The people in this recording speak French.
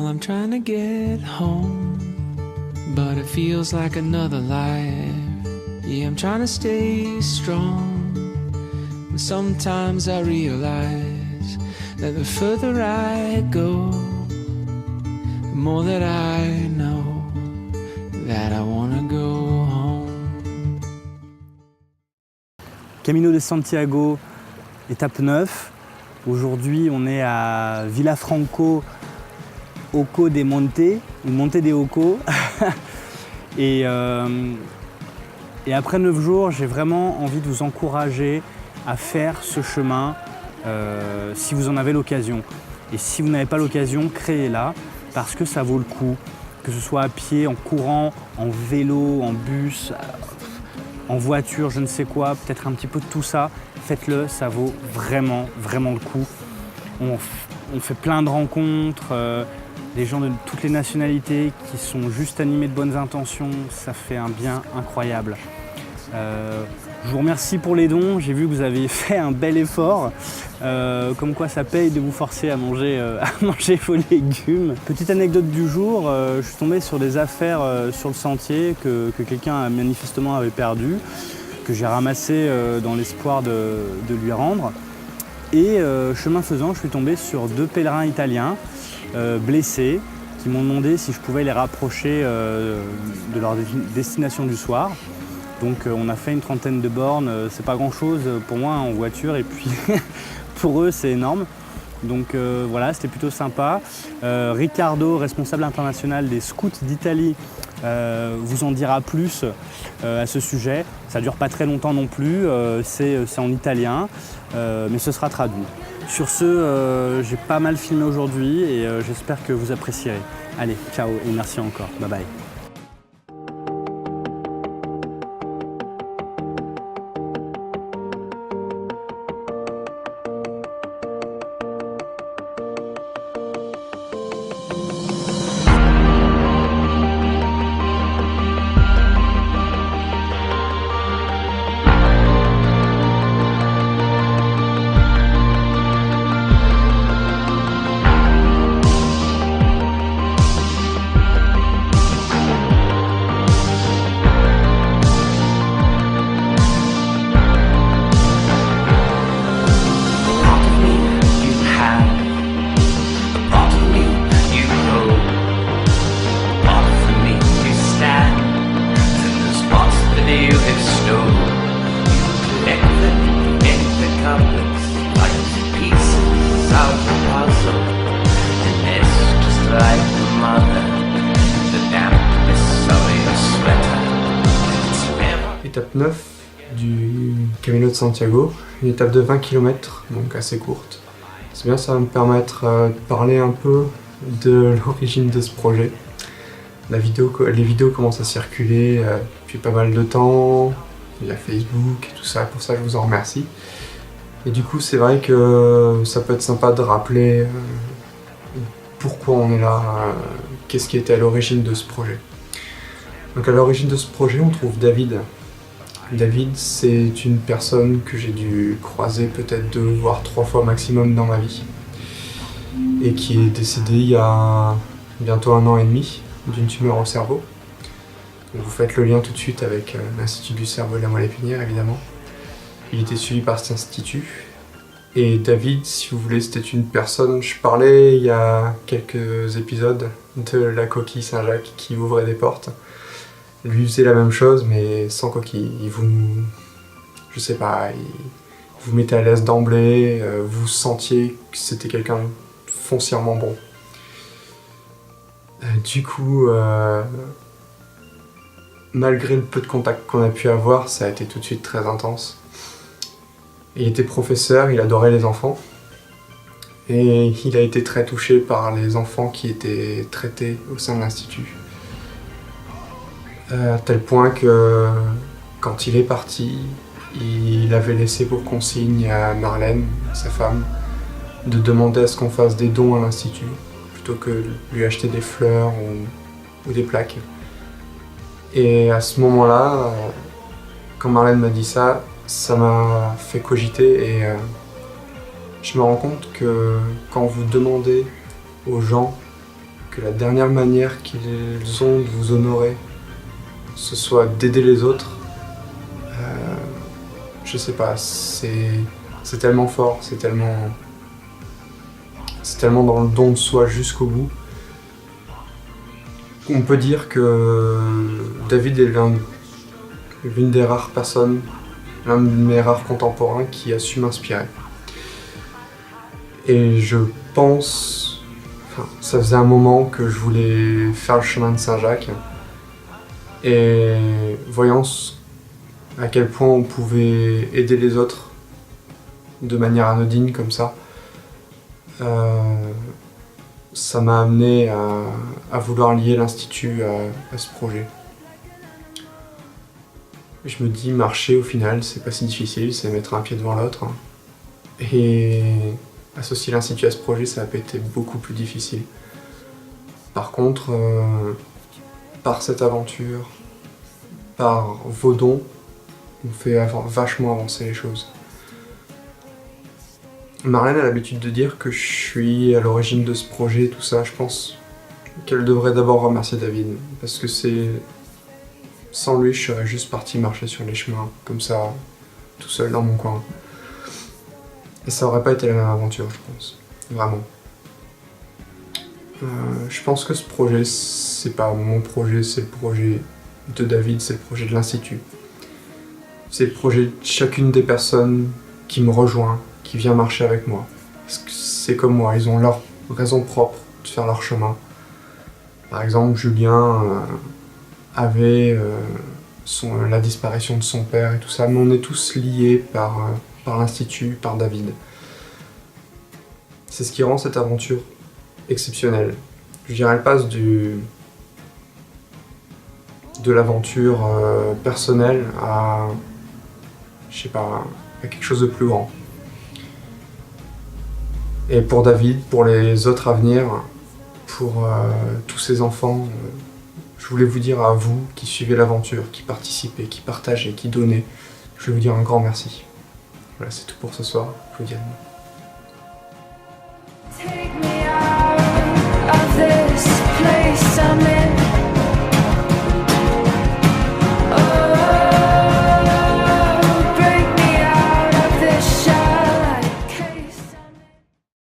Well, I'm trying to get home, but it feels like another life. Yeah, I'm trying to stay strong, but sometimes I realize that the further I go, the more that I know that I wanna go home. Camino de Santiago, étape 9. Aujourd'hui, on est à Villafranco, Oco de Monte, ou Monte de Oco. et après 9 jours, j'ai vraiment envie de vous encourager à faire ce chemin si vous en avez l'occasion. Et si vous n'avez pas l'occasion, créez-la parce que ça vaut le coup. Que ce soit à pied, en courant, en vélo, en bus, en voiture, je ne sais quoi, peut-être un petit peu de tout ça, faites-le, ça vaut vraiment, vraiment le coup. On fait plein de rencontres, des gens de toutes les nationalités qui sont juste animés de bonnes intentions, ça fait un bien incroyable. Je vous remercie pour les dons, j'ai vu que vous avez fait un bel effort, comme quoi ça paye de vous forcer à manger vos légumes. Petite anecdote du jour, je suis tombé sur des affaires sur le sentier que quelqu'un manifestement avait perdu, que j'ai ramassé dans l'espoir de lui rendre. Et chemin faisant, je suis tombé sur 2 pèlerins italiens blessés qui m'ont demandé si je pouvais les rapprocher de leur destination du soir. Donc on a fait une 30aine de bornes, c'est pas grand chose pour moi en voiture et puis pour eux c'est énorme. Donc voilà, c'était plutôt sympa. Ricardo, responsable international des scouts d'Italie, vous en dira plus à ce sujet. Ça dure pas très longtemps non plus, c'est en italien, mais ce sera traduit. Sur ce, j'ai pas mal filmé aujourd'hui et j'espère que vous apprécierez. Allez, ciao et merci encore, bye bye. Étape 9 du Camino de Santiago, une étape de 20 km, donc assez courte. C'est bien, ça va me permettre de parler un peu de l'origine de ce projet. Les vidéos commencent à circuler depuis pas mal de temps, il y a Facebook et tout ça, pour ça je vous en remercie. Et du coup c'est vrai que ça peut être sympa de rappeler pourquoi on est là, qu'est-ce qui était à l'origine de ce projet. Donc à l'origine de ce projet on trouve David. David, c'est une personne que j'ai dû croiser peut-être 2 voire 3 fois maximum dans ma vie et qui est décédé il y a bientôt 1 an et demi d'une tumeur au cerveau. Donc vous faites le lien tout de suite avec l'Institut du cerveau et de la moelle épinière évidemment. Il était suivi par cet institut. Et David, si vous voulez, c'était une personne, je parlais il y a quelques épisodes de la coquille Saint-Jacques qui ouvrait des portes. Lui faisait la même chose mais sans coquille. Il vous, je sais pas, il vous mettait à l'aise d'emblée, vous sentiez que c'était quelqu'un de foncièrement bon. Du coup, malgré le peu de contact qu'on a pu avoir, ça a été tout de suite très intense. Il était professeur, il adorait les enfants. Et il a été très touché par les enfants qui étaient traités au sein de l'Institut. À tel point que quand il est parti, il avait laissé pour consigne à Marlène, sa femme, de demander à ce qu'on fasse des dons à l'Institut, plutôt que de lui acheter des fleurs ou des plaques. Et à ce moment-là, quand Marlène m'a dit ça, ça m'a fait cogiter et je me rends compte que quand vous demandez aux gens que la dernière manière qu'ils ont de vous honorer, ce soit d'aider les autres, je sais pas, c'est tellement fort, c'est tellement dans le don de soi jusqu'au bout. On peut dire que David est l'une des rares personnes, l'un de mes rares contemporains qui a su m'inspirer. Et je pense, ça faisait un moment que je voulais faire le chemin de Saint-Jacques. Et voyant à quel point on pouvait aider les autres de manière anodine comme ça m'a amené à vouloir lier l'Institut à ce projet. Je me dis, marcher au final, c'est pas si difficile, c'est mettre un pied devant l'autre. Et associer l'Institut à ce projet, ça a été beaucoup plus difficile. Par contre, par cette aventure, par vos dons, on fait vachement avancer les choses. Marlène a l'habitude de dire que je suis à l'origine de ce projet, tout ça. Je pense qu'elle devrait d'abord remercier David, parce que sans lui, je serais juste parti marcher sur les chemins, comme ça, tout seul dans mon coin. Et ça aurait pas été la même aventure, je pense. Vraiment. Je pense que ce projet, c'est pas mon projet, c'est le projet de David, c'est le projet de l'Institut. C'est le projet de chacune des personnes qui me rejoint, qui vient marcher avec moi. Parce que c'est comme moi, ils ont leur raison propre de faire leur chemin. Par exemple, Julien avait la disparition de son père et tout ça, mais on est tous liés par l'Institut, par David. C'est ce qui rend cette aventure exceptionnelle. Je dirais, elle passe de l'aventure personnelle à, je sais pas, à quelque chose de plus grand. Et pour David, pour les autres à venir, pour tous ces enfants, je voulais vous dire à vous qui suivez l'aventure, qui participez, qui partagez, qui donnez, je voulais vous dire un grand merci. Voilà, c'est tout pour ce soir. Je vous dis à demain.